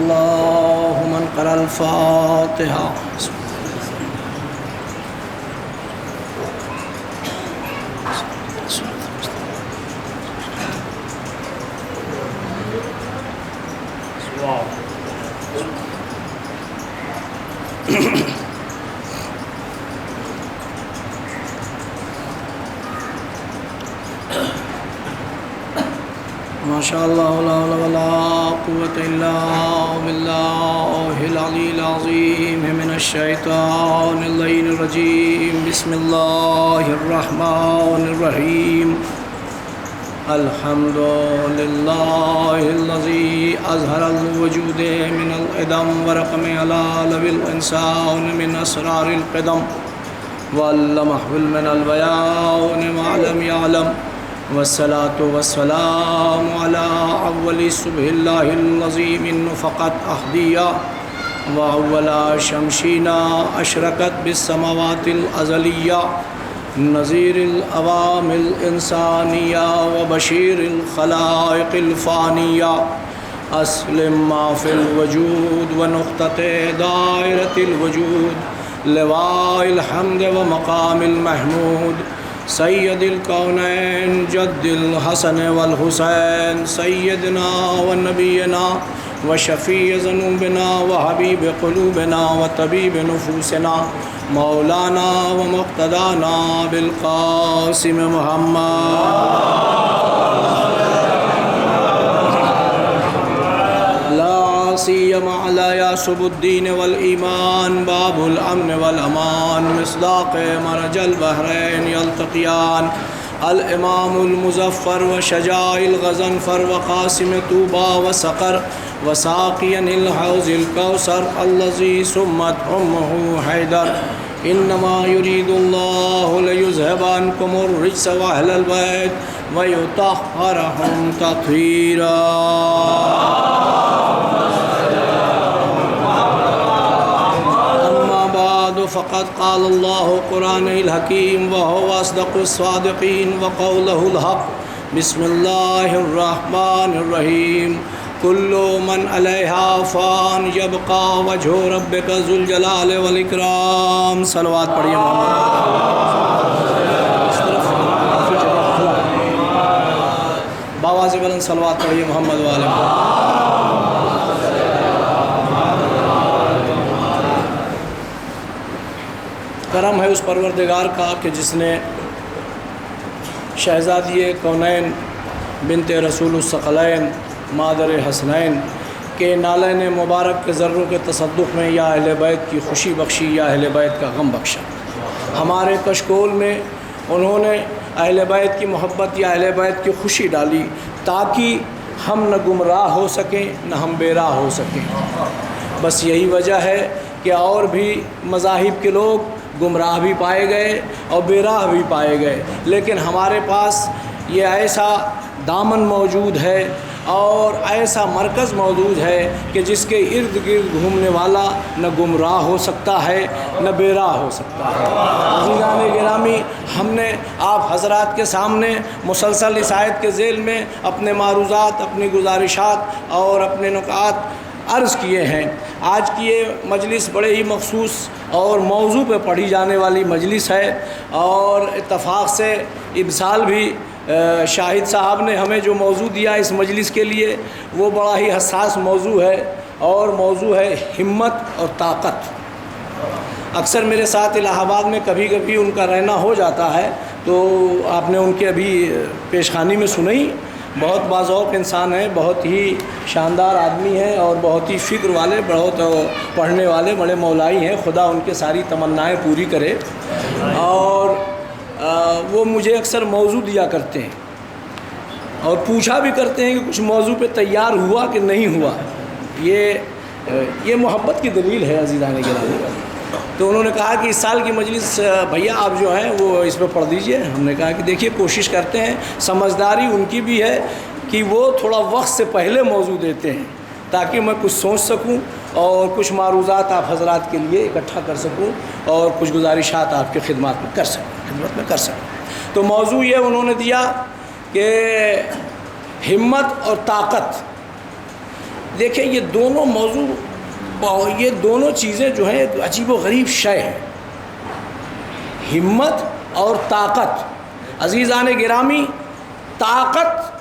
الله من قرأ الفاتحة. ما شاء الله لا حول ولا قوة إلا بالله العلي العظيم من الشيطان اللعين الرجيم. بسم الله الرحمن الرحيم. الحمد لله الذي أظهر الوجود من القدم ورقم على لب الإنسان من أسرار القدم وعلمه من البيان ما لم يعلم. والصلاة والسلام على أول صبح الله الذي من نفقت أحدية وأول شمسنا أشرقت بالسماوات الأزلية نذير الأوام الإنسانية وبشير الخلائق الفانية. أسلم ما في الوجود ونقطة دائرة الوجود لواء الحمد ومقام المحمود. سید الکونین جد الحسن والحسین سیدنا و نبینا و شفیع ذنوبنا و حبیب قلوبنا و طبیب نفوسنا مولانا و مقتدانا بالقاسم محمد. لا سیما علی یاسب الدین والایمان باب الامن والامان مصداق مرج البحرین یلتقیان الامام المظفر وشجاع الغضنفر وقاسم طوبى وسقر وساقيا الحوض الكوثر الذي سمت امه حیدر. انما يريد الله ليذهب عنكم الرجس واهل البيت ويطهرهم تطهيرا. فقد قال الله قرآن الحكيم وهو أصدق الصادقين وقوله الحق. بسم الله الرحمن الرحيم. كل من عليها فان يبقى وجه ربك ذو الجلال والإكرام. صلوات پڑھیے محمد. باواز بلند صلوات پڑھیے محمد والے. کرم ہے اس پروردگار کا کہ جس نے شہزادی کونین بنت رسول الثقلین مادر حسنین کے نالین مبارک کے ذروں کے تصدق میں یا اہل بیت کی خوشی بخشی یا اہل بیت کا غم بخشا. ہمارے کشکول میں انہوں نے اہل بیت کی محبت یا اہل بیت کی خوشی ڈالی تاکہ ہم نہ گمراہ ہو سکیں نہ ہم بے راہ ہو سکیں. بس یہی وجہ ہے کہ اور بھی مذاہب کے لوگ گمراہ بھی پائے گئے اور بے راہ بھی پائے گئے، لیکن ہمارے پاس یہ ایسا دامن موجود ہے اور ایسا مرکز موجود ہے کہ جس کے ارد گرد گھومنے والا نہ گمراہ ہو سکتا ہے نہ بے راہ ہو سکتا ہے. عزیزان گرامی، ہم نے آپ حضرات کے سامنے مسلسل اس آیت کے ذیل میں اپنے معروضات، اپنی گزارشات اور اپنے نکات عرض کیے ہیں. آج کی یہ مجلس بڑے ہی مخصوص اور موضوع پہ پڑھی جانے والی مجلس ہے اور اتفاق سے ابسال بھی شاہد صاحب نے ہمیں جو موضوع دیا اس مجلس کے لیے وہ بڑا ہی حساس موضوع ہے اور موضوع ہے ہمت اور طاقت. اکثر میرے ساتھ الہ آباد میں کبھی کبھی ان کا رہنا ہو جاتا ہے تو آپ نے ان کے ابھی پیشخانی میں سنی. بہت باذوق انسان ہیں، بہت ہی شاندار آدمی ہیں اور بہت ہی فکر والے، بہت پڑھنے والے، بڑے مولائی ہیں. خدا ان کے ساری تمنائیں پوری کرے. اور وہ مجھے اکثر موضوع دیا کرتے ہیں اور پوچھا بھی کرتے ہیں کہ کچھ موضوع پہ تیار ہوا کہ نہیں ہوا. یہ محبت کی دلیل ہے عزیزان گرامی. تو انہوں نے کہا کہ اس سال کی مجلس بھیا آپ جو ہیں وہ اس پہ پڑھ دیجئے. ہم نے کہا کہ دیکھیے کوشش کرتے ہیں، سمجھداری ان کی بھی ہے کہ وہ تھوڑا وقت سے پہلے موضوع دیتے ہیں تاکہ میں کچھ سوچ سکوں اور کچھ معروضات آپ حضرات کے لیے اکٹھا کر سکوں اور کچھ گزارشات آپ کی خدمت میں کر سکوں. تو موضوع یہ انہوں نے دیا کہ ہمت اور طاقت. دیکھیں یہ دونوں موضوع، یہ دونوں چیزیں جو ہیں عجیب و غریب شے ہیں، ہمت اور طاقت۔ عزیزان گرامی، طاقت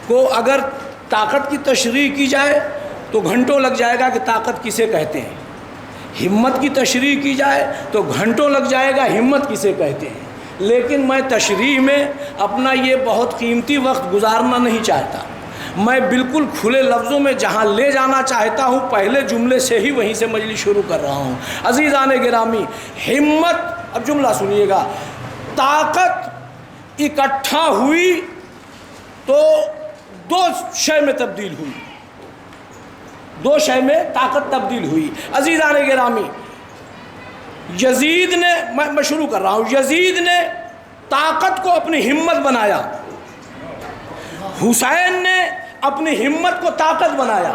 کو اگر طاقت کی تشریح کی جائے تو گھنٹوں لگ جائے گا کہ طاقت کسے کہتے ہیں، ہمت کی تشریح کی جائے تو گھنٹوں لگ جائے گا ہمت کسے کہتے ہیں۔ لیکن میں تشریح میں اپنا یہ بہت قیمتی وقت گزارنا نہیں چاہتا، میں بالکل کھلے لفظوں میں جہاں لے جانا چاہتا ہوں پہلے جملے سے ہی وہیں سے مجلس شروع کر رہا ہوں۔ عزیزان گرامی، ہمت، اب جملہ سنیے گا، طاقت اکٹھا ہوئی تو دو شے میں تبدیل ہوئی، دو شے میں طاقت تبدیل ہوئی۔ عزیزان گرامی، یزید نے، میں شروع کر رہا ہوں، یزید نے طاقت کو اپنی ہمت بنایا، حسین نے اپنی ہمت کو طاقت بنایا۔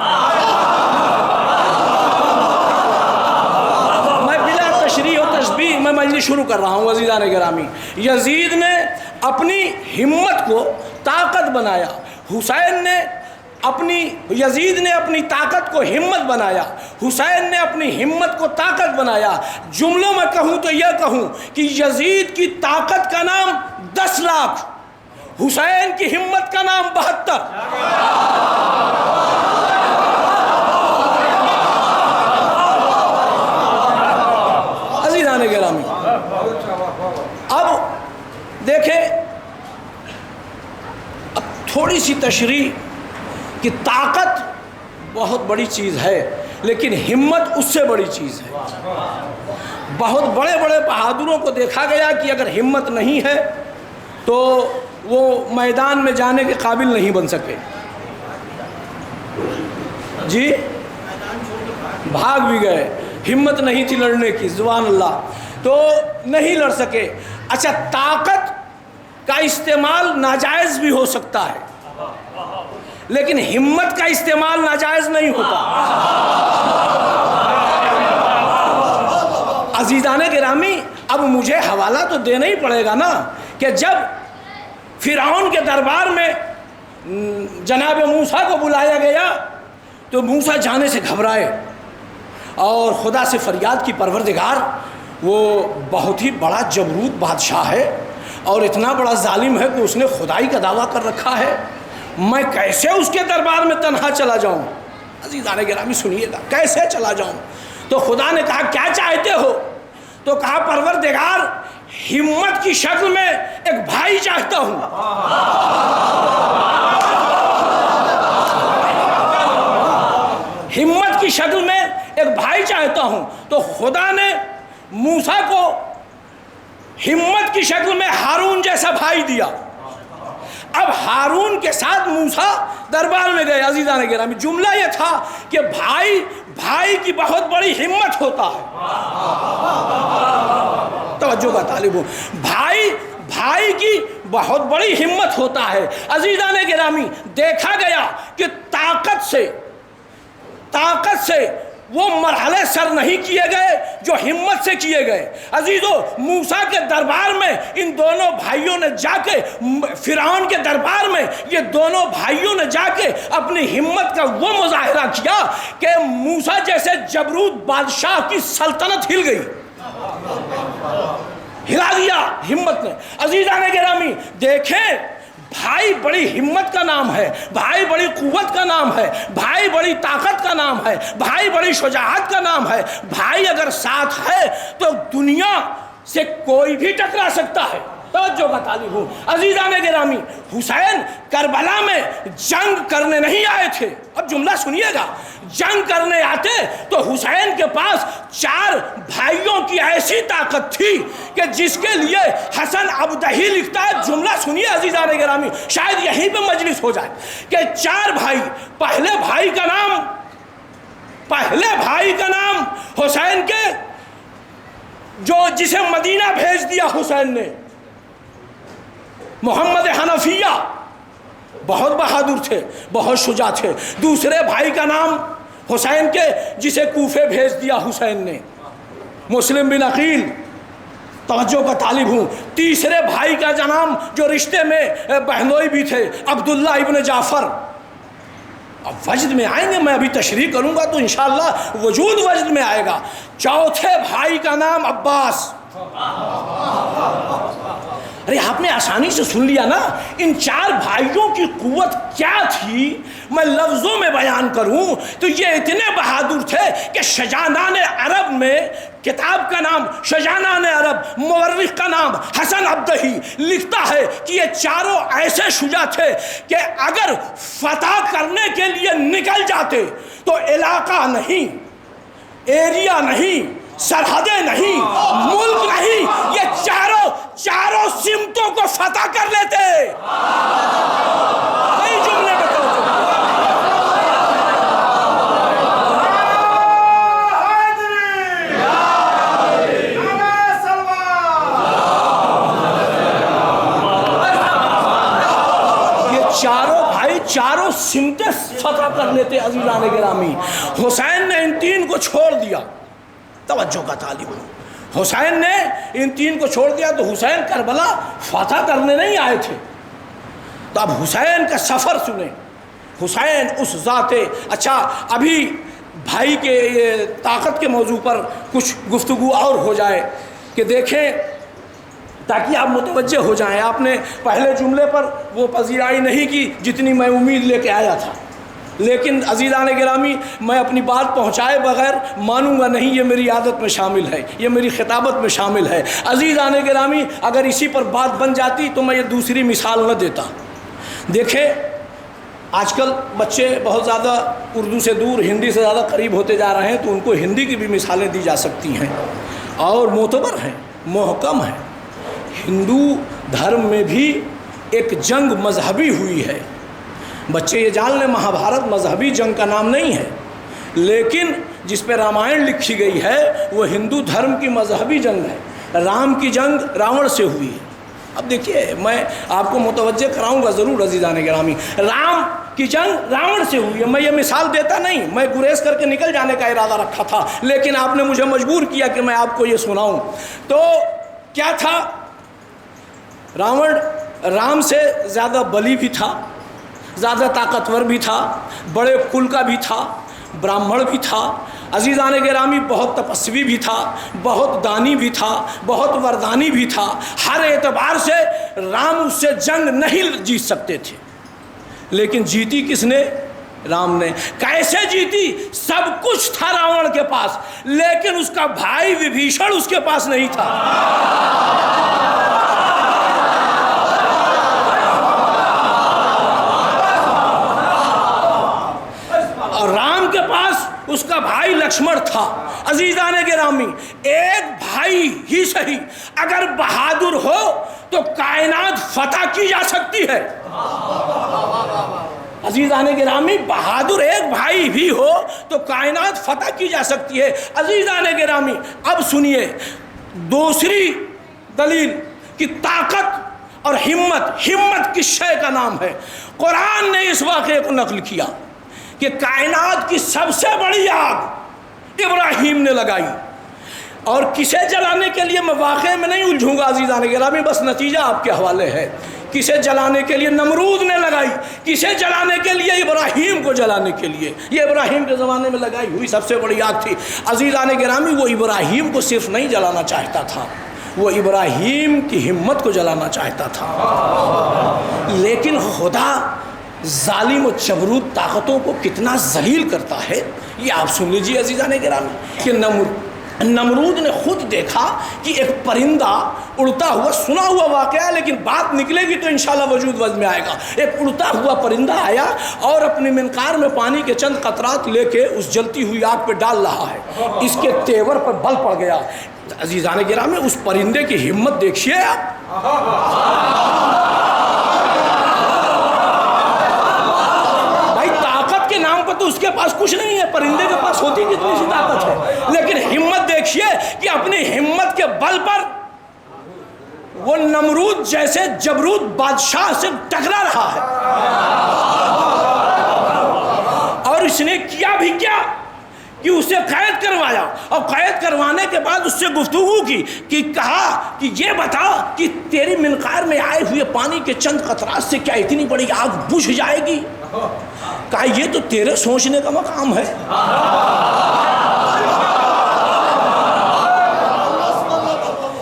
میں بلا تشریح و تشبیہ میں مجلس شروع کر رہا ہوں۔ عزیزان گرامی، یزید نے اپنی ہمت کو طاقت بنایا، حسین نے یزید نے اپنی طاقت کو ہمت بنایا، حسین نے اپنی ہمت کو طاقت بنایا۔ جملوں میں کہوں تو یہ کہوں کہ یزید کی طاقت کا نام 10 لاکھ، حسین کی ہمت کا نام 72۔ عزیزان گرامی، اب دیکھیں، اب تھوڑی سی تشریح کہ طاقت بہت بڑی چیز ہے لیکن ہمت اس سے بڑی چیز ہے۔ بہت بڑے بڑے بہادروں کو دیکھا گیا کہ اگر ہمت نہیں ہے تو وہ میدان میں جانے کے قابل نہیں بن سکے، جی بھاگ بھی گئے، ہمت نہیں تھی لڑنے کی، سبحان اللہ، تو نہیں لڑ سکے۔ اچھا، طاقت کا استعمال ناجائز بھی ہو سکتا ہے لیکن ہمت کا استعمال ناجائز نہیں ہوتا۔ عزیزان گرامی، اب مجھے حوالہ تو دینا ہی پڑے گا نا کہ جب فرعون کے دربار میں جناب موسیٰ کو بلایا گیا تو موسیٰ جانے سے گھبرائے اور خدا سے فریاد کی، پروردگار وہ بہت ہی بڑا جبروت بادشاہ ہے اور اتنا بڑا ظالم ہے کہ اس نے خدائی کا دعویٰ کر رکھا ہے، میں کیسے اس کے دربار میں تنہا چلا جاؤں؟ عزیزان گرامی سنیے گا، کیسے چلا جاؤں؟ تو خدا نے کہا کیا چاہتے ہو؟ تو کہا پروردگار، ہمت کی شکل میں ایک بھائی چاہتا ہوں۔ ہمت کی شکل میں ایک بھائی چاہتا ہوں۔ تو خدا نے موسیٰ کو ہمت کی شکل میں ہارون جیسا بھائی دیا۔ اب ہارون کے ساتھ موسیٰ دربار میں گئے۔ عزیزان گرامی، جملہ یہ تھا کہ بھائی کی بہت بڑی ہمت ہوتا ہے۔ توجہ کا طالب ہوں، بھائی کی بہت بڑی ہمت ہوتا ہے۔ عزیزان گرامی، دیکھا گیا کہ طاقت سے وہ مرحلے سر نہیں کیے گئے جو ہمت سے کیے گئے۔ عزیزو، موسیٰ کے دربار میں ان دونوں بھائیوں نے جا کے، فرعون کے دربار میں یہ دونوں بھائیوں نے جا کے اپنی ہمت کا وہ مظاہرہ کیا کہ موسیٰ جیسے جبروت بادشاہ کی سلطنت ہل گئی، ہلا دیا ہمت نے۔ عزیزان گرامی دیکھیں، بھائی بڑی ہمت کا نام ہے، بھائی بڑی قوت کا نام ہے، بھائی بڑی طاقت کا نام ہے، بھائی بڑی شجاعت کا نام ہے۔ بھائی اگر ساتھ ہے تو دنیا سے کوئی بھی ٹکرا سکتا ہے۔ توجہ کا طالب ہوں۔ عزیزان گرامی، حسین کربلا میں جنگ کرنے نہیں آئے تھے، اب جملہ سنیے گا، جنگ کرنے آتے تو حسین کے پاس 4 بھائیوں کی ایسی طاقت تھی کہ جس کے لیے حسن عبدہی لکھتا ہے، جملہ سنیے عزیزان گرامی، شاید یہیں پہ مجلس ہو جائے، کہ 4 بھائی، پہلے بھائی کا نام حسین کے، جسے مدینہ بھیج دیا حسین نے، محمد حنفیہ، بہت بہادر تھے، بہت شجاع تھے۔ دوسرے بھائی کا نام حسین کے، جسے کوفے بھیج دیا حسین نے، مسلم بن عقیل، توجہ کا طالب ہوں۔ تیسرے بھائی کا نام جو رشتے میں بہنوئی بھی تھے، عبداللہ ابن جعفر، اب وجد میں آئیں گے، میں ابھی تشریح کروں گا تو انشاءاللہ وجود وجد میں آئے گا۔ چوتھے بھائی کا نام عباس۔ ارے آپ نے آسانی سے سن لیا نا، ان چار بھائیوں کی قوت کیا تھی میں لفظوں میں بیان کروں تو یہ اتنے بہادر تھے کہ شجاعان عرب میں کتاب کا نام شجاعان عرب، مورخ کا نام حسن عبدہی لکھتا ہے کہ یہ چاروں ایسے شجاع تھے کہ اگر فتح کرنے کے لیے نکل جاتے تو علاقہ نہیں، ایریا نہیں، سرحدیں نہیں، ملک نہیں، یہ چاروں سمتوں کو فتح کر لیتے۔ نہیں جملے میں چاروں بھائی چاروں سمتیں فتح کر لیتے۔ عزیزان گرامی، حسین نے ان تین کو چھوڑ دیا، توجہ کا طالب ہوں، حسین نے ان تین کو چھوڑ دیا تو حسین کربلا فتح کرنے نہیں آئے تھے۔ تو اب حسین کا سفر سنیں، حسین اس ذات، اچھا ابھی بھائی کے یہ طاقت کے موضوع پر کچھ گفتگو اور ہو جائے کہ دیکھیں تاکہ آپ متوجہ ہو جائیں۔ آپ نے پہلے جملے پر وہ پذیرائی نہیں کی جتنی میں امید لے کے آیا تھا، لیکن عزیزان گرامی میں اپنی بات پہنچائے بغیر مانوں گا نہیں، یہ میری عادت میں شامل ہے، یہ میری خطابت میں شامل ہے۔ عزیزان گرامی اگر اسی پر بات بن جاتی تو میں یہ دوسری مثال نہ دیتا۔ دیکھیں آج کل بچے بہت زیادہ اردو سے دور ہندی سے زیادہ قریب ہوتے جا رہے ہیں، تو ان کو ہندی کی بھی مثالیں دی جا سکتی ہیں اور معتبر ہیں، محکم ہیں۔ ہندو دھرم میں بھی ایک جنگ مذہبی ہوئی ہے، بچے یہ جان لیں مہابھارت مذہبی جنگ کا نام نہیں ہے، لیکن جس پہ رامائن لکھی گئی ہے وہ ہندو دھرم کی مذہبی جنگ ہے۔ رام کی جنگ راون سے ہوئی ہے۔ اب دیکھیے میں آپ کو متوجہ کراؤں گا ضرور عزیزان گرامی، رام کی جنگ راون سے ہوئی ہے۔ میں یہ مثال دیتا نہیں، میں گریز کر کے نکل جانے کا ارادہ رکھا تھا، لیکن آپ نے مجھے مجبور کیا کہ میں آپ کو یہ سناؤں۔ تو کیا تھا، راون رام سے زیادہ بلی بھی تھا، زیادہ طاقتور بھی تھا، بڑے کل کا بھی تھا، براہمن بھی تھا، عزیزان گرامی بہت تپسوی بھی تھا، بہت دانی بھی تھا، بہت وردانی بھی تھا۔ ہر اعتبار سے رام اس سے جنگ نہیں جیت سکتے تھے، لیکن جیتی کس نے؟ رام نے۔ کیسے جیتی؟ سب کچھ تھا راون کے پاس، لیکن اس کا بھائی وبھیشن اس کے پاس نہیں تھا۔ رام کے پاس اس کا بھائی لکشمن تھا۔ عزیزان گرامی ایک بھائی ہی صحیح اگر بہادر ہو تو کائنات فتح کی جا سکتی ہے۔ عزیزان گرامی بہادر ایک بھائی بھی ہو تو کائنات فتح کی جا سکتی ہے۔ عزیزان گرامی اب سنیے دوسری دلیل کہ طاقت اور ہمت کس شے کا نام ہے۔ قرآن نے اس واقعے کو نقل کیا کہ کائنات کی سب سے بڑی آگ ابراہیم نے لگائی، اور کسے جلانے کے لیے میں واقعے میں نہیں الجھوں گا عزیزان گرامی، بس نتیجہ آپ کے حوالے ہے۔ کسے جلانے کے لیے نمرود نے لگائی، کسے جلانے کے لیے ابراہیم کو جلانے کے لیے۔ یہ ابراہیم کے زمانے میں لگائی ہوئی سب سے بڑی آگ تھی۔ عزیزان گرامی وہ ابراہیم کو صرف نہیں جلانا چاہتا تھا، وہ ابراہیم کی ہمت کو جلانا چاہتا تھا، لیکن خدا ظالم و چبرود طاقتوں کو کتنا ذلیل کرتا ہے یہ آپ سن لیجیے عزیزان گرامی کہ نمرود نے خود دیکھا کہ ایک پرندہ اڑتا ہوا، سنا ہوا واقعہ لیکن بات نکلے گی تو انشاءاللہ وجود وجد میں آئے گا۔ ایک اڑتا ہوا پرندہ آیا اور اپنی منقار میں پانی کے چند قطرات لے کے اس جلتی ہوئی آگ پہ ڈال رہا ہے، اس کے تیور پر بل پڑ گیا۔ عزیزان گرامی اس پرندے کی ہمت دیکھیے آپ، تو اس کے پاس کچھ نہیں ہے، پرندے کے پاس ہوتی کتنی سی طاقت ہے، لیکن ہمت دیکھیے کہ اپنی ہمت کے بل پر وہ نمرود جیسے جبروت بادشاہ سے ٹکرا رہا ہے، اور اس نے کیا بھی کیا کہ اسے قید کروایا، اور قید کروانے کے بعد اس سے گفتگو کی کہ کہا کہ یہ بتا کہ تیری منقار میں آئے ہوئے پانی کے چند قطرات سے کیا اتنی بڑی آگ بجھ جائے گی؟ کہا یہ تو تیرے سوچنے کا مقام ہے،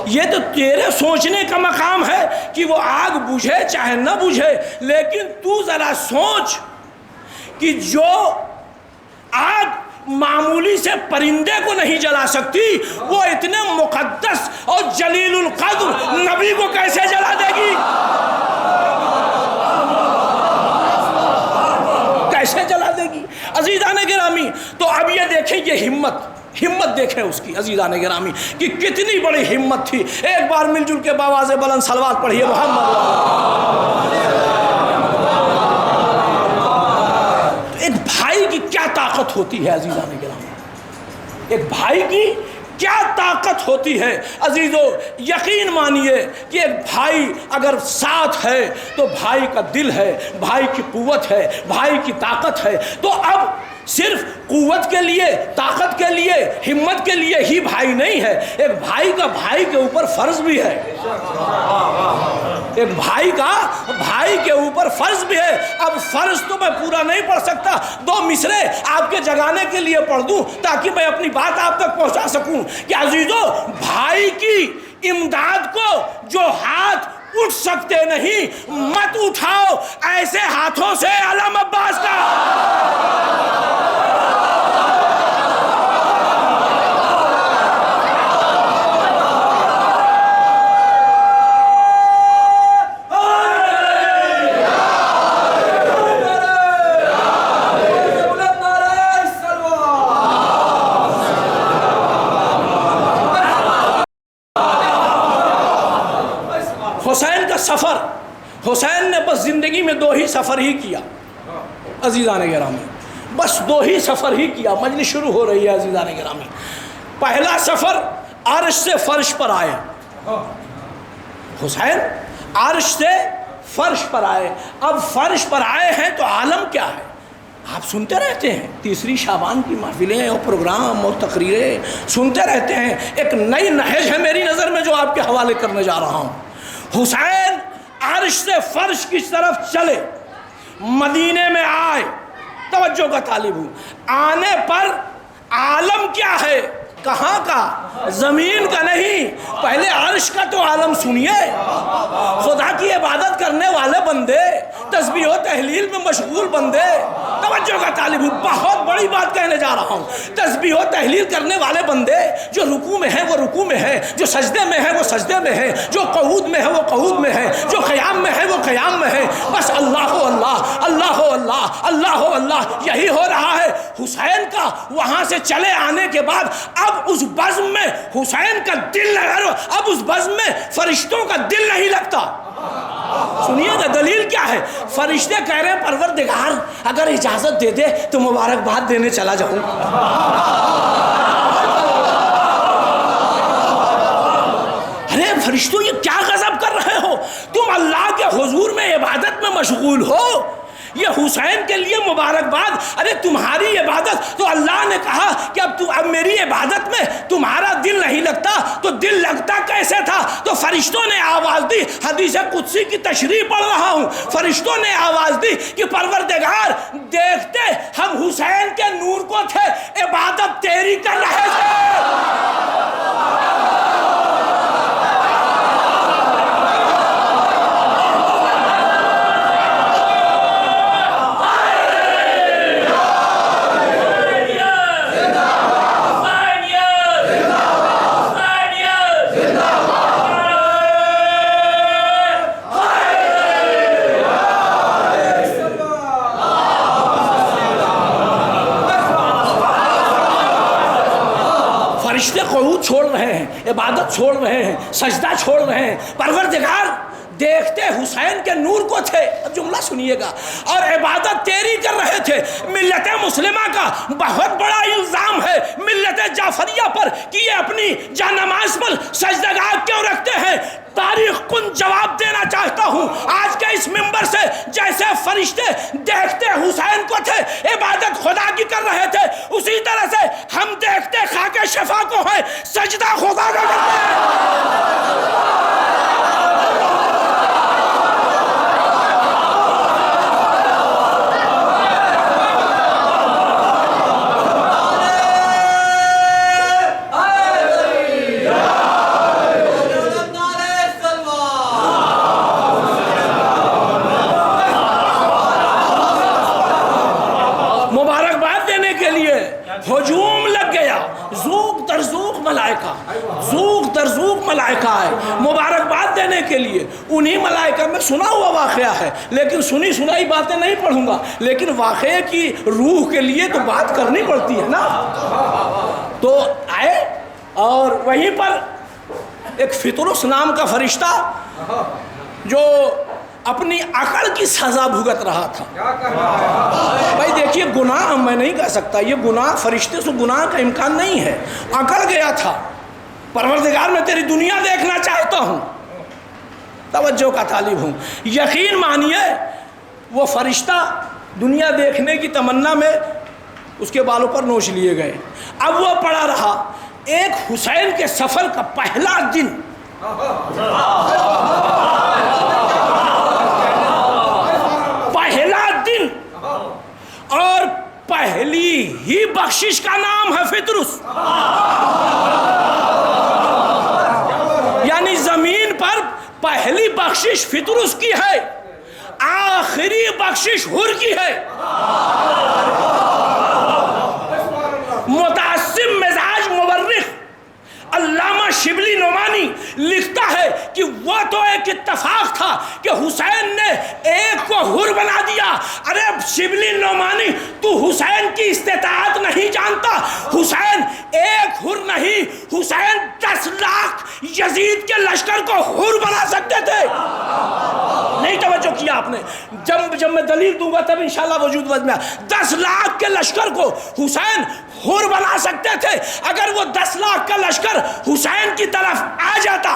یہ تو تیرے سوچنے کا مقام ہے کہ وہ آگ بجھے چاہے نہ بجھے، لیکن تو ذرا سوچ کہ جو آگ معمولی سے پرندے کو نہیں جلا سکتی، وہ اتنے مقدس اور جلیل القدر نبی کو کیسے جلا دے گی؟ کیسے جلا دے گی؟ عزیزان گرامی، تو اب یہ دیکھیں یہ ہمت دیکھیں اس کی عزیزان گرامی کہ کتنی بڑی ہمت تھی۔ ایک بار مل جل کے باواز بلند صلوات پڑھیے محمد۔ ایک بھائی کی کیا طاقت ہوتی ہے عزیزان گرامی، ایک بھائی کی کیا طاقت ہوتی ہے عزیزو، یقین مانیے کہ ایک بھائی اگر ساتھ ہے تو بھائی کا دل ہے، بھائی کی قوت ہے، بھائی کی طاقت ہے۔ تو اب صرف قوت کے لیے، طاقت کے لیے، ہمت کے لیے ہی بھائی نہیں ہے، ایک بھائی کا بھائی کے اوپر فرض بھی ہے، ایک بھائی کا بھائی کے اوپر فرض بھی ہے۔ اب فرض تو میں پورا نہیں پڑھ سکتا، 2 مصرے آپ کے جگانے کے لیے پڑھ دوں تاکہ میں اپنی بات آپ تک پہنچا سکوں کہ عزیزو، بھائی کی امداد کو جو ہاتھ اٹھ سکتے نہیں، مت اٹھاؤ ایسے ہاتھوں سے علم عباس کا۔ حسین کا سفر، حسین نے بس زندگی میں 2 ہی سفر ہی کیا عزیزان گرامی، بس 2 ہی سفر ہی کیا۔ مجلس شروع ہو رہی ہے عزیزان گرامی۔ پہلا سفر عرش سے فرش پر آئے، حسین عرش سے فرش پر آئے۔ اب فرش پر آئے ہیں تو عالم کیا ہے؟ آپ سنتے رہتے ہیں، 3 شعبان کی محفلیں اور پروگرام اور تقریریں سنتے رہتے ہیں۔ ایک نئی نہج ہے میری نظر میں جو آپ کے حوالے کرنے جا رہا ہوں۔ حسین عرش سے فرش کی طرف چلے، مدینے میں آئے، توجہ کا طالب ہوں، آنے پر عالم کیا ہے؟ کہاں کا؟ زمین کا نہیں، پہلے عرش کا تو عالم سنیے۔ خدا کی عبادت کرنے والے بندے، تسبیح و تحلیل میں مشغول بندے، توجہ کا طالب ہوں، بہت بڑی بات کہنے جا رہا ہوں۔ تسبیح و تحلیل کرنے والے بندے جو رکوع میں ہیں وہ رکوع میں ہیں، جو سجدے میں ہیں وہ سجدے میں ہیں، جو قعود میں ہے وہ قعود میں ہے، جو قیام میں ہے وہ قیام میں ہے، بس اللہ ہو اللہ، اللہ ہو اللہ، اللہ ہو اللہ، یہی ہو رہا ہے۔ حسین کا وہاں سے چلے آنے کے بعد اب اس بزم میں حسین کا دل لگا، اب اس بزم میں فرشتوں کا دل نہیں لگتا۔ سنیے گا دلیل کیا ہے؟ فرشتے کہہ رہے ہیں پروردگار اگر اجازت دے دے تو مبارکباد دینے چلا جاؤں۔ ارے فرشتوں یہ کیا غضب کر رہے ہو؟ تم اللہ کے حضور میں عبادت میں مشغول ہو، یہ حسین کے لیے مبارکباد۔ ارے تمہاری عبادت تو اللہ نے کہا کہ اب میری عبادت میں تمہارا دل نہیں لگتا تو دل لگتا کیسے تھا؟ تو فرشتوں نے آواز دی، حدیث قدسی کی تشریح پڑھ رہا ہوں، فرشتوں نے آواز دی کہ پروردگار دیکھتے ہم حسین کے نور کو تھے، عبادت تیری کر رہے تھے۔ فرشتے قعود چھوڑ رہے ہیں، عبادت چھوڑ رہے ہیں، سجدہ چھوڑ رہے ہیں، پروردگار دیکھتے حسین کے نور کو تھے، اب جملہ سنیے گا، اور عبادت تیری کر رہے تھے۔ ملت مسلمہ کا بہت بڑا الزام ہے ملت جعفریہ پر کہ یہ اپنی جانماز پر سجدگاہ کیوں رکھتے ہیں۔ تاریخ کن جواب دینا چاہتا ہوں آج کے اس منبر سے، جیسے فرشتے دیکھتے حسین کو تھے، عبادت خدا کی کر رہے تھے، اسی طرح سے ہم دیکھتے خاک شفا کو ہے، سجدہ خدا کا کرتے ہیں۔ کے لیے انہی ملائکہ میں سنا ہوا واقعہ ہے، لیکن سنی سنائی باتیں نہیں پڑھوں گا، لیکن واقعے کی روح کے لیے تو بات کرنی پڑتی ہے نا۔ تو آئے اور وہیں پر ایک فطرس نام کا فرشتہ جو اپنی عقل کی سزا بھگت رہا تھا۔ بھائی دیکھیے، گناہ میں نہیں کہہ سکتا، یہ گناہ فرشتے سے گناہ کا امکان نہیں ہے، اکڑ گیا تھا، پروردگار میں تیری دنیا دیکھنا چاہتا ہوں، توجہ کا طالب ہوں۔ یقین مانیے وہ فرشتہ دنیا دیکھنے کی تمنا میں اس کے بالوں پر نوچ لیے گئے۔ اب وہ پڑا رہا ایک حسین کے سفر کا پہلا دن، پہلا دن، اور پہلی ہی بخشش کا نام ہے فطرس، یعنی زمین پر پہلی بخشش فطرس کی ہے، آخری بخشش حر کی ہے۔ متعصب مزاج مورخ علامہ شبلی نعمانی لکھتا ہے کہ وہ تو ایک اتفاق تھا کہ حسین نے ایک کو حر بنا دیا۔ ارے شبلی نعمانی، تو حسین کی استطاعت نہیں جانتا، حسین ایک حر نہیں، حسین 10 لاکھ یزید کے لشکر کو حر بنا سکتے تھے۔ نہیں توجہ کیا آپ نے؟ جب میں دلیل دوں گا تب انشاءاللہ وجود وجہ میں 10 لاکھ کے لشکر کو حسین حر بنا سکتے تھے۔ اگر وہ 10 لاکھ کا لشکر حسین کی طرف آ جاتا،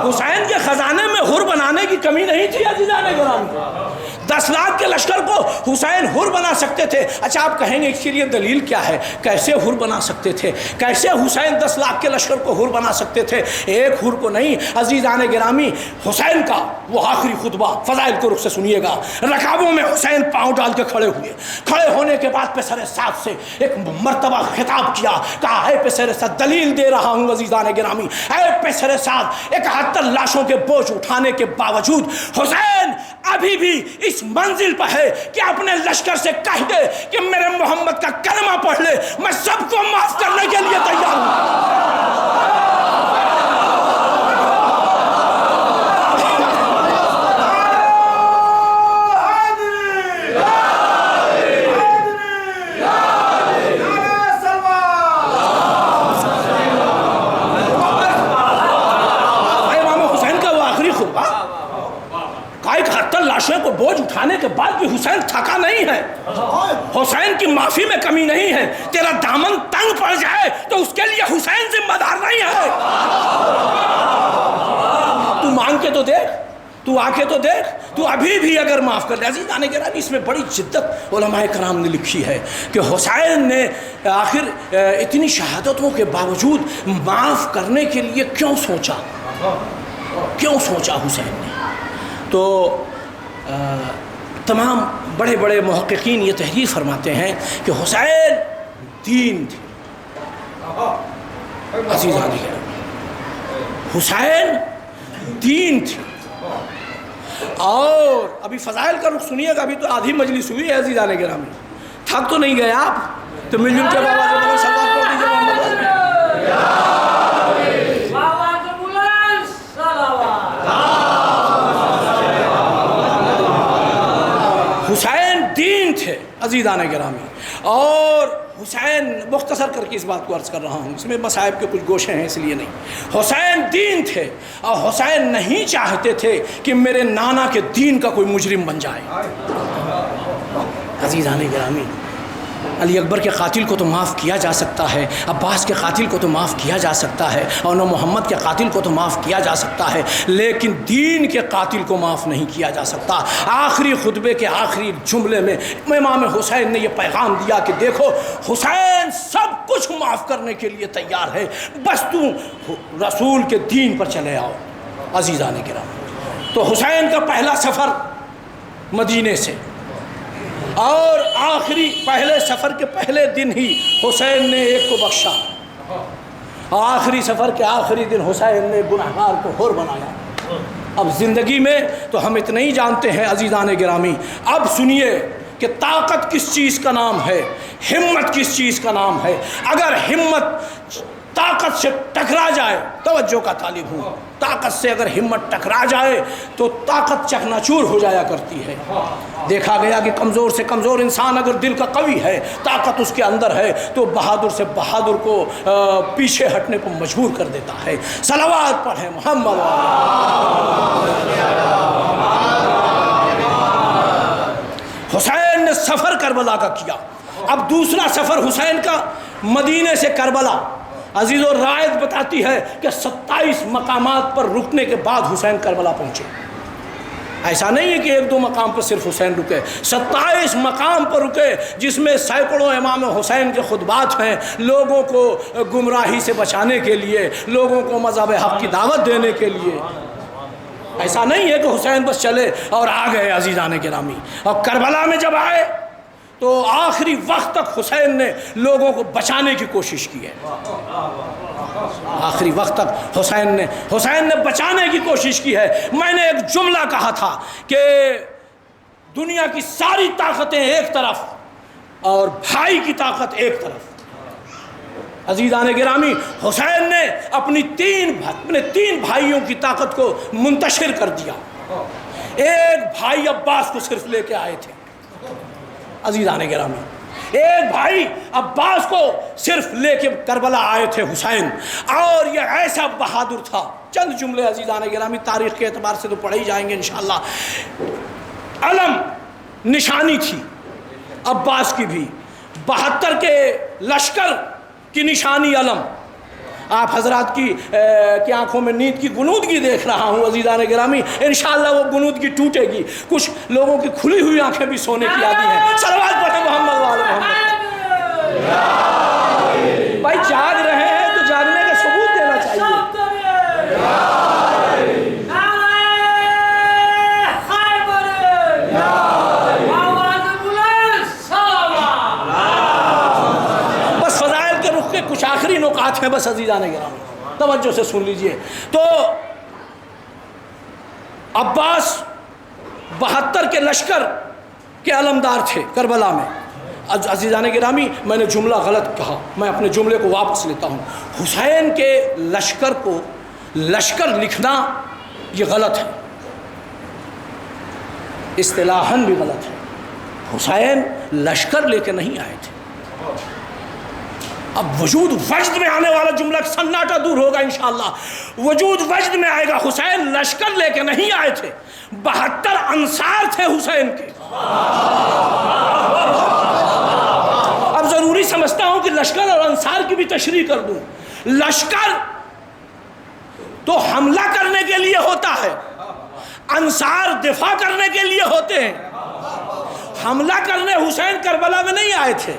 حسین کے خزانے میں حر بنانے کی کمی نہیں تھی عزیزان گرامی، 10 لاکھ کے لشکر کو حسین حر بنا سکتے تھے۔ اچھا آپ کہیں گے اس کے لیے دلیل کیا ہے؟ کیسے حر بنا سکتے تھے؟ کیسے حسین 10 لاکھ کے لشکر کو حر بنا سکتے تھے؟ ایک حر کو نہیں عزیزان گرامی، حسین کا وہ آخری خطبہ فضائل کو رخ سے سنیے گا۔ رکابوں میں حسین پاؤں ڈال کے کھڑے ہوئے، کھڑے ہونے کے بعد پیسر سعد سے ایک مرتبہ خطاب کیا، کہا اے پیسر سعد، دلیل دے رہا ہوں عزیزان گرامی، اے پیسر سعد، 71 لاشوں کے بوجھ اٹھانے کے باوجود حسین ابھی بھی اس منزل پر ہے کہ اپنے لشکر سے کہہ دے کہ میرے محمد کا کلمہ پڑھ لے، میں سب کو معاف کرنے کے لیے تیار ہوں۔ کو بوجھ اٹھانے کے بعد بھی حسین تھکا نہیں ہے، حسین کی معافی میں کمی نہیں ہے۔ تیرا دامن تنگ پڑ جائے تو اس کے لیے حسین ذمہ دار نہیں ہے۔ تو مانگ کے تو دیکھ، تو آ کے تو دیکھ، تو ابھی بھی اگر معاف کر لے۔ عزیزان گرامی، اس میں بڑی جدت علماء کرام نے لکھی ہے کہ حسین نے آخر اتنی شہادتوں کے باوجود معاف کرنے کے لیے کیوں سوچا حسین نے۔ تو تمام بڑے بڑے محققین یہ تحریر فرماتے ہیں کہ حسین دین تھے۔ عزیزان گرامی، حسین دین تھے۔ اور ابھی فضائل کا رخ سنیے گا، ابھی تو آدھی مجلس ہوئی ہے عزیزان گرامی، تھک تو نہیں گئے آپ؟ تو مل جل کے بابا جو سلام کر دیجیے محمد۔ حسین دین تھے عزیزان گرامی، اور حسین مختصر کر کے اس بات کو عرض کر رہا ہوں، اس میں مصائب کے کچھ گوشے ہیں اس لیے نہیں۔ حسین دین تھے، اور حسین نہیں چاہتے تھے کہ میرے نانا کے دین کا کوئی مجرم بن جائے۔ عزیزان گرامی، علی اکبر کے قاتل کو تو معاف کیا جا سکتا ہے، عباس کے قاتل کو تو معاف کیا جا سکتا ہے، اور محمد کے قاتل کو تو معاف کیا جا سکتا ہے، لیکن دین کے قاتل کو معاف نہیں کیا جا سکتا۔ آخری خطبے کے آخری جملے میں امام حسین نے یہ پیغام دیا کہ دیکھو، حسین سب کچھ معاف کرنے کے لیے تیار ہے، بس تم رسول کے دین پر چلے آؤ۔ عزیزان کرام، تو حسین کا پہلا سفر مدینے سے، اور آخری پہلے سفر کے پہلے دن ہی حسین نے ایک کو بخشا، آخری سفر کے آخری دن حسین نے گنہگار کو حر بنایا۔ اب زندگی میں تو ہم اتنا ہی جانتے ہیں عزیزان گرامی، اب سنیے کہ طاقت کس چیز کا نام ہے، ہمت کس چیز کا نام ہے۔ اگر ہمت طاقت سے ٹکرا جائے، توجہ کا طالب ہوں، طاقت سے اگر ہمت ٹکرا جائے تو طاقت چکناچور ہو جایا کرتی ہے۔ دیکھا گیا کہ کمزور سے کمزور انسان اگر دل کا قوی ہے، طاقت اس کے اندر ہے، تو بہادر سے بہادر کو پیچھے ہٹنے کو مجبور کر دیتا ہے۔ صلوات پڑھیں محمد۔ حسین نے سفر کربلا کا کیا۔ اب دوسرا سفر حسین کا مدینے سے کربلا۔ عزیز و رائد بتاتی ہے کہ 27 مقامات پر رکنے کے بعد حسین کربلا پہنچے۔ ایسا نہیں ہے کہ ایک دو مقام پر صرف حسین رکے، 27 مقام پر رکے، جس میں سینکڑوں امام حسین کے خطبات ہیں، لوگوں کو گمراہی سے بچانے کے لیے، لوگوں کو مذہب حق کی دعوت دینے کے لیے۔ ایسا نہیں ہے کہ حسین بس چلے اور آ گئے عزیزان گرامی۔ اور کربلا میں جب آئے تو آخری وقت تک حسین نے لوگوں کو بچانے کی کوشش کی ہے۔ آخری وقت تک حسین نے بچانے کی کوشش کی ہے۔ میں نے ایک جملہ کہا تھا کہ دنیا کی ساری طاقتیں ایک طرف اور بھائی کی طاقت ایک طرف۔ عزیزان گرامی، حسین نے اپنے تین بھائیوں کی طاقت کو منتشر کر دیا۔ ایک بھائی عباس کو صرف لے کے آئے تھے عزیزان گرامی، ایک بھائی عباس کو صرف لے کے کربلا آئے تھے حسین، اور یہ ایسا بہادر تھا۔ چند جملے عزیزان گرامی تاریخ کے اعتبار سے تو پڑھے ہی جائیں گے انشاءاللہ۔ علم نشانی تھی عباس کی بھی، 72 کے لشکر کی نشانی علم۔ آپ حضرات کی آنکھوں میں نیند کی گنودگی دیکھ رہا ہوں عزیزان گرامی، انشاءاللہ وہ گنودگی ٹوٹے گی۔ کچھ لوگوں کی کھلی ہوئی آنکھیں بھی سونے کی عادی ہیں۔ صلوات پڑھیں محمد وعلی محمد۔ بھائی جاگ رہے ہیں تو جاگنے کا ثبوت دینا چاہیے۔ بس فضائل کے رخ کے کچھ آخری نکات ہیں بس عزیزان گرامی، توجہ سے سن لیجئے۔ تو عباس 72 کے لشکر کے علمدار تھے کربلا میں۔ عزیزان گرامی، میں نے جملہ غلط کہا، میں اپنے جملے کو واپس لیتا ہوں۔ حسین کے لشکر کو لشکر لکھنا یہ غلط ہے، اصطلاحاً بھی غلط ہے۔ حسین لشکر لے کے نہیں آئے تھے۔ اب وجود وجد میں آنے والا جملہ سناٹا دور ہوگا انشاءاللہ، وجود وجد میں آئے گا۔ حسین لشکر لے کے نہیں آئے تھے، 72 انصار تھے حسین کے۔ اب ضروری سمجھتا ہوں کہ لشکر اور انصار کی بھی تشریح کر دوں۔ لشکر تو حملہ کرنے کے لیے ہوتا ہے، انصار دفاع کرنے کے لیے ہوتے ہیں۔ حملہ کرنے حسین کربلا میں نہیں آئے تھے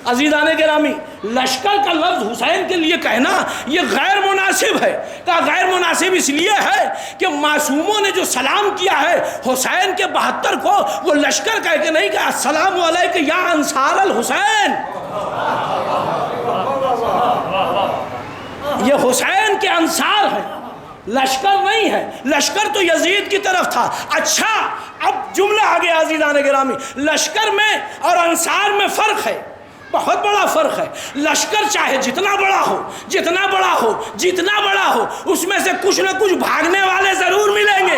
عزیزان گرامی۔ لشکر کا لفظ حسین کے لیے کہنا یہ غیر مناسب ہے۔ کہا غیر مناسب اس لیے ہے کہ معصوموں نے جو سلام کیا ہے حسین کے 72 کو، وہ لشکر کہہ کے نہیں کہ السلام علیکم یا انصار الحسین۔ یہ حسین کے انصار ہیں، لشکر نہیں ہے۔ لشکر تو یزید کی طرف تھا۔ اچھا اب جملہ آگے عزیزان گرامی، لشکر میں اور انصار میں فرق ہے، بہت بڑا فرق ہے۔ لشکر چاہے جتنا بڑا ہو، جتنا بڑا ہو، جتنا بڑا ہو، اس میں سے کچھ نہ کچھ بھاگنے والے ضرور ملیں گے۔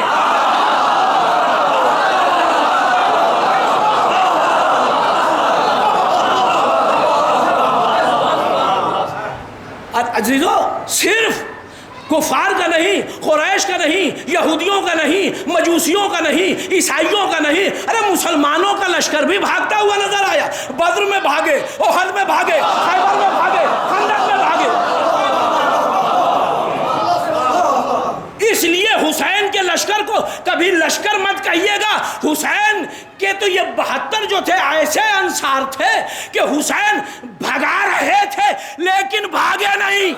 عزیزو صرف کفار کا نہیں، قریش کا نہیں، یہودیوں کا نہیں، مجوسیوں کا نہیں، عیسائیوں کا نہیں، ارے مسلمانوں کا لشکر بھی بھاگتا ہوا نظر آیا۔ بدر میں بھاگے، احد میں بھاگے، خیبر میں بھاگے، خندق میں بھاگے۔ اس لیے حسین کے لشکر کو کبھی لشکر مت کہیے گا۔ حسین کے تو یہ 72 جو تھے ایسے انصار تھے کہ حسین بھگا رہے تھے لیکن بھاگے نہیں۔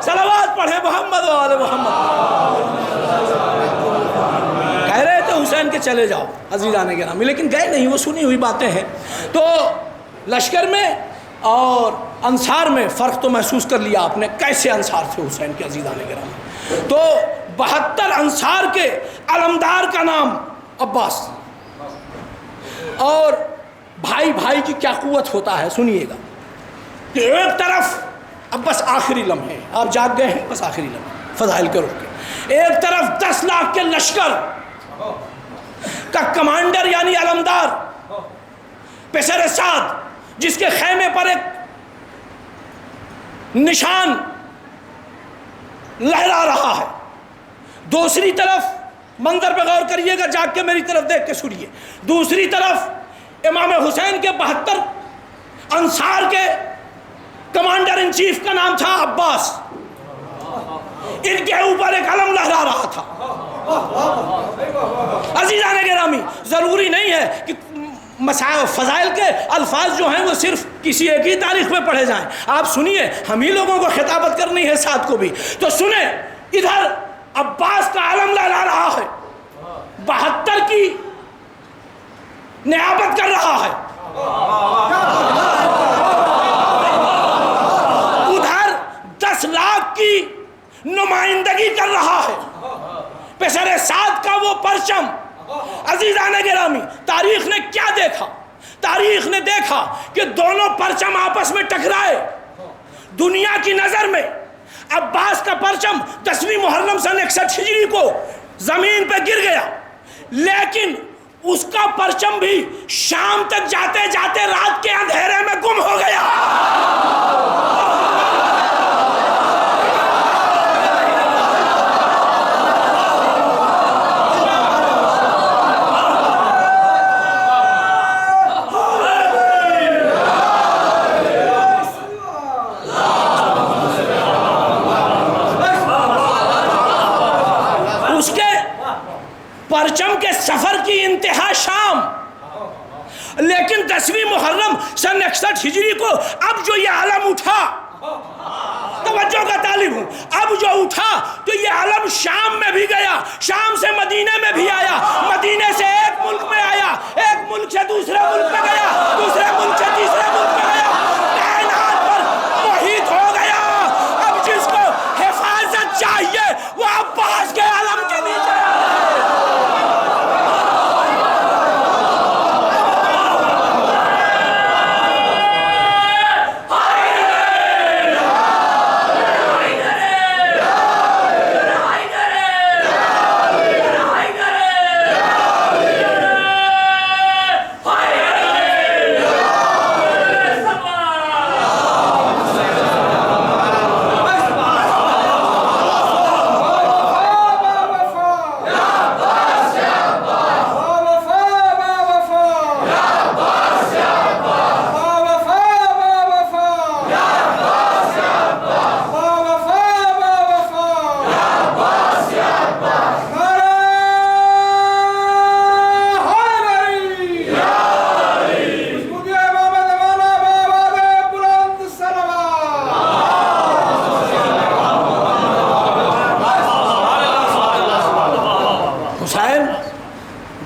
صلوات پڑھے محمد و آل محمد۔ کہہ رہے تھے حسین کے چلے جاؤ عزیزان گرامی، لیکن گئے نہیں، وہ سنی ہوئی باتیں ہیں۔ تو لشکر میں اور انصار میں فرق تو محسوس کر لیا آپ نے، کیسے انصار تھے حسین کے عزیزان گرامی۔ تو 72 انصار کے علمدار کا نام عباس، اور بھائی بھائی کی کیا قوت ہوتا ہے سنیے گا۔ کہ ایک طرف اب بس آخری لمحے، آپ جاگ گئے ہیں، بس آخری لمحے فضائل کے روک کے، ایک طرف 10 لاکھ کے لشکر کا کمانڈر یعنی علمدار پسر سعد جس کے خیمے پر ایک نشان لہرا رہا ہے، دوسری طرف منظر پہ غور کریے گا، جاگ کے میری طرف دیکھ کے سنیے، دوسری طرف امام حسین کے 72 انصار کے کمانڈر ان چیف کا نام تھا عباس، ان کے اوپر ایک علم لہرا رہا تھا۔ عزیزان گرامی، ضروری نہیں ہے کہ فضائل کے الفاظ جو ہیں وہ صرف کسی ایک ہی تاریخ میں پڑھے جائیں، آپ سنیے، ہم ہی لوگوں کو خطابت کرنی ہے ساتھ کو بھی، تو سنیں، ادھر عباس کا علم لہرا رہا ہے، 72 کی نیابت کر رہا ہے، ادھر 10 لاکھ کی نمائندگی کر رہا ہے، پسر سعد کا وہ پرچم۔ عزیزان گرامی، تاریخ نے کیا دیکھا؟ تاریخ نے دیکھا کہ دونوں پرچم آپس میں ٹکرائے۔ دنیا کی نظر میں عباس کا پرچم 10ویں محرم سن 61 ہجری کو زمین پہ گر گیا، لیکن اس کا پرچم بھی شام تک جاتے جاتے رات کے اندھیرے میں گم ہو گیا۔ پرچم کے سفر کی انتہا شام، لیکن 10ویں محرم سن 61 ہجری کو اب جو یہ علم اٹھا، توجہ کا طالب ہوں، اب جو اٹھا تو یہ علم شام میں بھی گیا، شام سے مدینے میں بھی آیا، مدینے سے ایک ملک میں آیا، ایک ملک سے دوسرے ملک میں گیا، دوسرے ملک سے تیسرے ملک میں گیا، کائنات پر محیط ہو گیا۔ اب جس کو حفاظت چاہیے وہ عباس کے علم کے نیچے ہے۔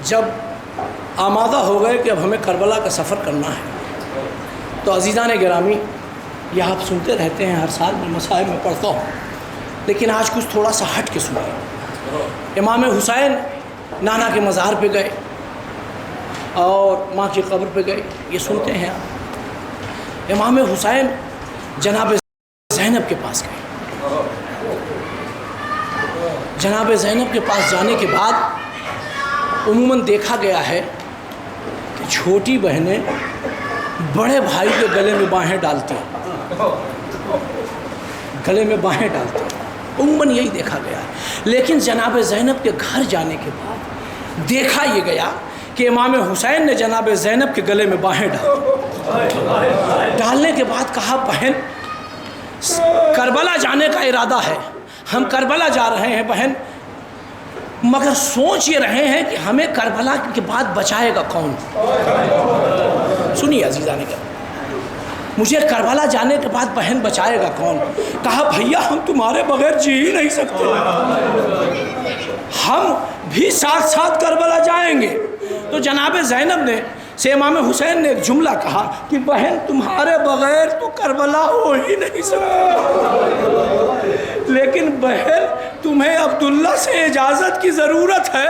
جب آمادہ ہو گئے کہ اب ہمیں کربلا کا سفر کرنا ہے، تو عزیزان گرامی، یہ آپ سنتے رہتے ہیں، ہر سال میں مصائب میں پڑھتا ہوں، لیکن آج کچھ تھوڑا سا ہٹ کے سنیں۔ امام حسین نانا کے مزار پہ گئے اور ماں کی قبر پہ گئے، یہ سنتے ہیں آپ۔ امام حسین جناب زینب کے پاس گئے، جناب زینب کے پاس جانے کے بعد عموماً دیکھا گیا ہے کہ چھوٹی بہنیں بڑے بھائی کے گلے میں باہیں ڈالتی ہیں، گلے میں باہیں ڈالتی ہیں، عموماً یہی دیکھا گیا ہے۔ لیکن جناب زینب کے گھر جانے کے بعد دیکھا یہ گیا کہ امام حسین نے جناب زینب کے گلے میں باہیں ڈالنے کے بعد کہا، بہن کربلا جانے کا ارادہ ہے، ہم کربلا جا رہے ہیں بہن، مگر سوچ یہ رہے ہیں کہ ہمیں کربلا کے بعد بچائے گا کون؟ سنیے عزیزان کا، مجھے کربلا جانے کے بعد بہن بچائے گا کون؟ کہا، بھیا ہم تمہارے بغیر جی ہی نہیں سکتے، ہم بھی ساتھ ساتھ کربلا جائیں گے۔ تو جناب زینب نے سے امام حسین نے ایک جملہ کہا کہ بہن تمہارے بغیر تو کربلا ہو ہی نہیں سکتا، لیکن بہن تمہیں عبداللہ سے اجازت کی ضرورت ہے،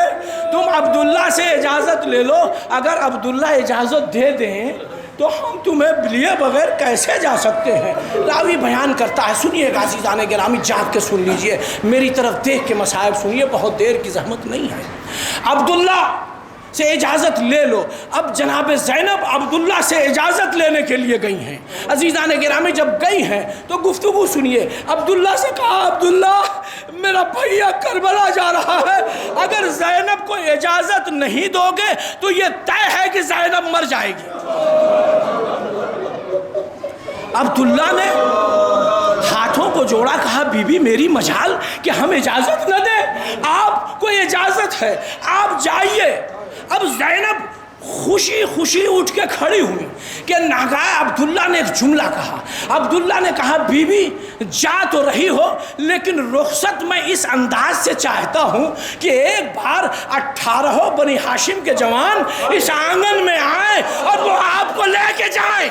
تم عبداللہ سے اجازت لے لو، اگر عبداللہ اجازت دے دیں تو ہم تمہیں لیے بغیر کیسے جا سکتے ہیں؟ راوی بیان کرتا ہے، سنیے گا عزیزان گرامی، جاگ کے سن لیجئے، میری طرف دیکھ کے مصائب سنیے، بہت دیر کی زحمت نہیں ہے۔ عبداللہ سے اجازت لے لو۔ اب جناب زینب عبداللہ سے اجازت لینے کے لیے گئی ہیں۔ عزیزان گرامی جب گئی ہیں تو گفتگو سنیے۔ عبداللہ سے کہا، عبداللہ میرا بھیا کربلا جا رہا ہے، اگر زینب کو اجازت نہیں دو گے تو یہ طے ہے کہ زینب مر جائے گی۔ عبداللہ نے ہاتھوں کو جوڑا، کہا بی بی میری مجال کہ ہم اجازت نہ دیں، آپ کو اجازت ہے، آپ جائیے۔ اب زینب خوشی خوشی اٹھ کے کھڑی ہوئی کہ ناگہان عبداللہ نے ایک جملہ کہا۔ عبداللہ نے کہا بی بی جا تو رہی ہو، لیکن رخصت میں اس انداز سے چاہتا ہوں کہ ایک بار 18 بنی ہاشم کے جوان اس آنگن میں آئیں اور وہ آپ کو لے کے جائیں۔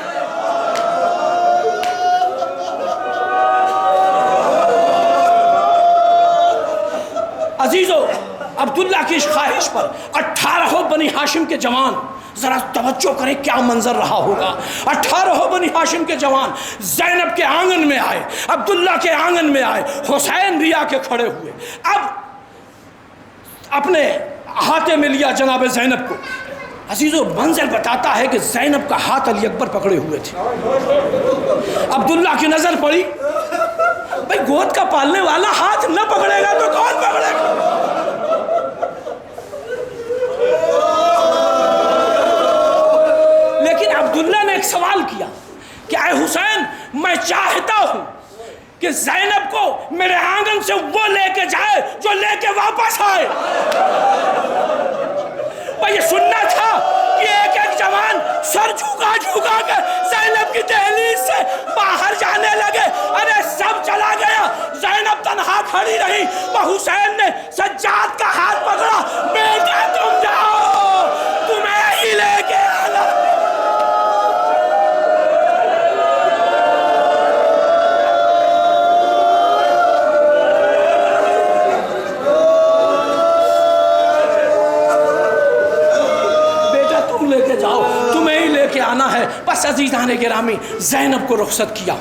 عزیزو، عبداللہ کی اس خواہش پر 18 بنی ہاشم کے جوان، ذرا توجہ کریں کیا منظر رہا ہوگا۔ 18 بنی ہاشم کے جوان زینب کے آنگن میں آئے، عبداللہ کے آنگن میں آئے، حسین بھی آ کے کھڑے ہوئے۔ اب اپنے ہاتھے میں لیا جناب زینب کو۔ عزیزو منظر بتاتا ہے کہ زینب کا ہاتھ علی اکبر پکڑے ہوئے تھے۔ عبداللہ کی نظر پڑی، بھئی گود کا پالنے والا ہاتھ نہ پکڑے گا تو کون پکڑے گا؟ لیکن عبداللہ نے ایک سوال کیا کہ اے حسین، میں چاہتا ہوں کہ زینب کو میرے آنگن سے وہ لے کے جائے جو لے کے واپس آئے۔ یہ سننا تھا کہ ایک ایک جوان سر جھکا جھکا کر زینب کی دہلیز سے باہر جانے لگے۔ ارے سب چلا گیا، زینب تنہا کھڑی رہی۔ حسین نے سجاد کا ہاتھ پکڑا، بیٹا تم جاؤ، تمہیں ہی لے کے آنا۔ آنا ہے۔ بس عزیزان گرامی زینب کو رخصت کیا،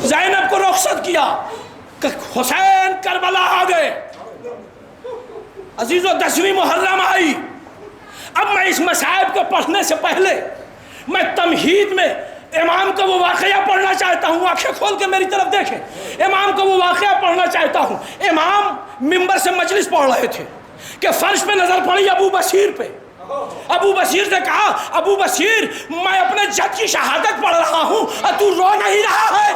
زینب کو رخصت کیا، حسین کربلا آ گئے۔ عزیزو 10ویں محرم آئی۔ اب میں اس مصائب کو پڑھنے سے پہلے میں تمہید میں امام کا وہ واقعہ پڑھنا چاہتا ہوں، آنکھیں کھول کے میری طرف دیکھیں، امام کا وہ واقعہ پڑھنا چاہتا ہوں۔ امام ممبر سے مجلس پڑھ رہے تھے کہ فرش پہ نظر پڑی ابو بصیر پہ۔ ابو بصیر سے کہا، ابو بصیر میں اپنے جد کی شہادت پڑھ رہا ہوں اور تو رو نہیں رہا ہے؟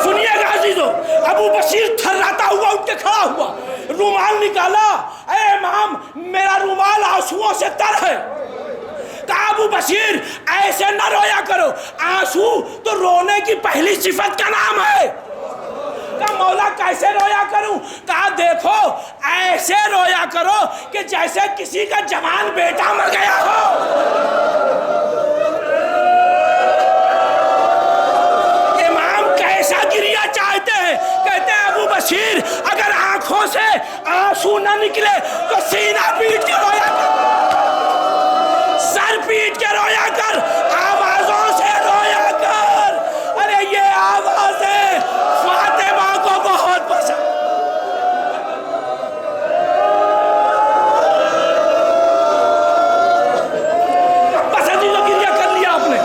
سنیے گا عزیزو، ابو بصیر تھراتا ہوا اٹھ کے کھڑا ہوا، رومال نکالا، اے امام میرا رومال آنسوؤں سے تر ہے۔ کہا ابو بصیر ایسے نہ رویا کرو، آنسو تو رونے کی پہلی صفت کا نام ہے۔ کہا مولا کیسے رویا کروں؟ کہا دیکھو ایسے رویا کرو کہ جیسے کسی کا جوان بیٹا مر گیا ہو۔ امام کیسا گریہ چاہتے ہیں؟ کہتے ہیں ابو بصیر اگر آنکھوں سے آنسو نہ نکلے تو سینہ پیٹ کے رویا کر، سر پیٹ کے رویا کر، آوازوں سے رویا کر۔ ارے یہ آواز ہے فاطمہ کو بہت پسند۔ بس عزیزو گریہ کر لیا آپ نے۔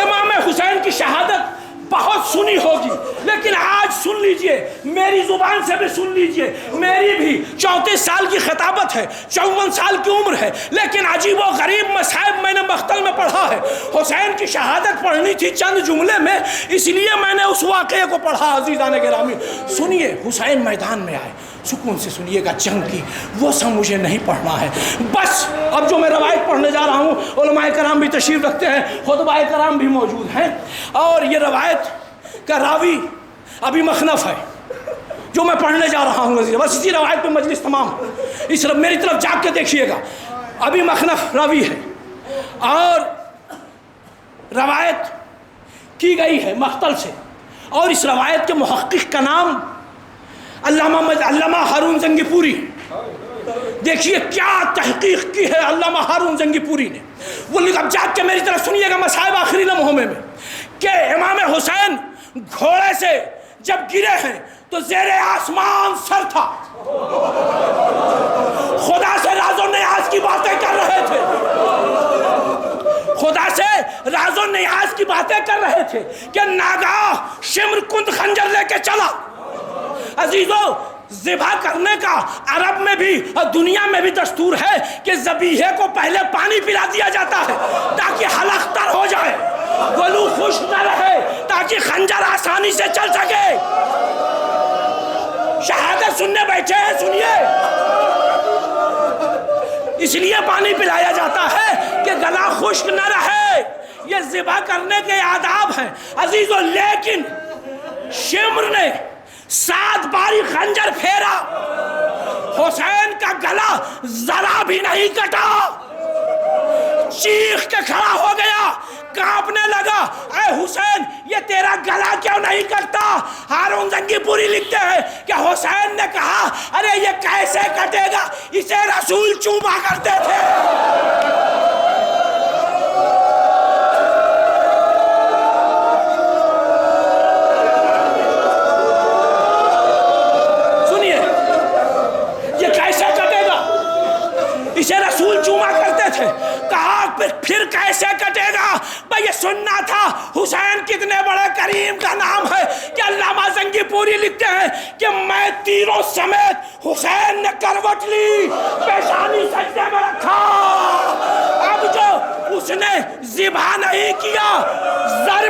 امام حسین کی شہادت بہت سنی ہوگی، لیکن آج سن لیجئے، میری زبان سے بھی سن لیجئے۔ میری بھی 34 سال کی خطابت ہے، 54 سال کی عمر ہے، لیکن عجیب و غریب مصائب میں نے مقتل میں پڑھا ہے۔ حسین کی شہادت پڑھنی تھی چند جملے میں، اس لیے میں نے اس واقعے کو پڑھا۔ عزیزان گرامی سنیے، حسین میدان میں آئے، سکون سے سنیے گا، جنگ کی وہ سب مجھے نہیں پڑھنا ہے۔ بس اب جو میں روایت پڑھنے جا رہا ہوں، علماء کرام بھی تشریف رکھتے ہیں، خطباء کرام بھی موجود ہیں، اور یہ روایت کا راوی ابی مخنف ہے جو میں پڑھنے جا رہا ہوں۔ بس اسی روایت پہ مجلس تمام، اس میری طرف جاگ کے دیکھیے گا۔ ابی مخنف راوی ہے اور روایت کی گئی ہے مقتل سے، اور اس روایت کے محقق کا نام علامہ ہارون زنگی پوری۔ دیکھیے کیا تحقیق کی ہے علامہ ہارون زنگی پوری نے. وہ لکھا، جاگ کے میری طرف سنیے گا مصائب آخری لمحوں میں کہ امام حسین گھوڑے سے جب گرے ہیں تو زیر آسمان سر تھا، خدا سے راز و نیاز کی باتیں کر رہے تھے، خدا سے راز و نیاز کی باتیں کر رہے تھے کہ ناگاہ شمر کند خنجر لے کے چلا. عزیزو، ذبح کرنے کا عرب میں بھی اور دنیا میں بھی دستور ہے کہ ذبیحے کو پہلے پانی پلا دیا جاتا ہے تاکہ حلق تر ہو جائے، گلو خشک نہ رہے، تاکہ خنجر آسانی سے چل سکے. شہادت سننے بیٹھے ہیں، سنیے، اس لیے پانی پلایا جاتا ہے کہ گلا خشک نہ رہے. یہ ذبح کرنے کے آداب ہیں عزیزو. لیکن شمر نے 7 باری خنجر پھیرا، حسین کا گلا ذرا بھی نہیں کٹا. چیخ کے کھڑا ہو گیا، کانپنے لگا، اے حسین یہ تیرا گلا کیوں نہیں کٹتا؟ ہارون زنگی پوری لکھتے ہیں کہ حسین نے کہا، ارے یہ کیسے کٹے گا، اسے رسول چوما کرتے تھے. اسے رسول چوما کرتے تھے. کہا پھر کیسے کٹے گا؟ بھئی یہ سننا تھا. حسین کتنے بڑے کریم کا نام ہے کہ علامہ زنگی پوری لکھتے ہیں کہ میں تیروں سمیت حسین نے کروٹ لی، پیشانی سجدے میں رکھا. اب جو اس نے ذبح نہیں کیا، زر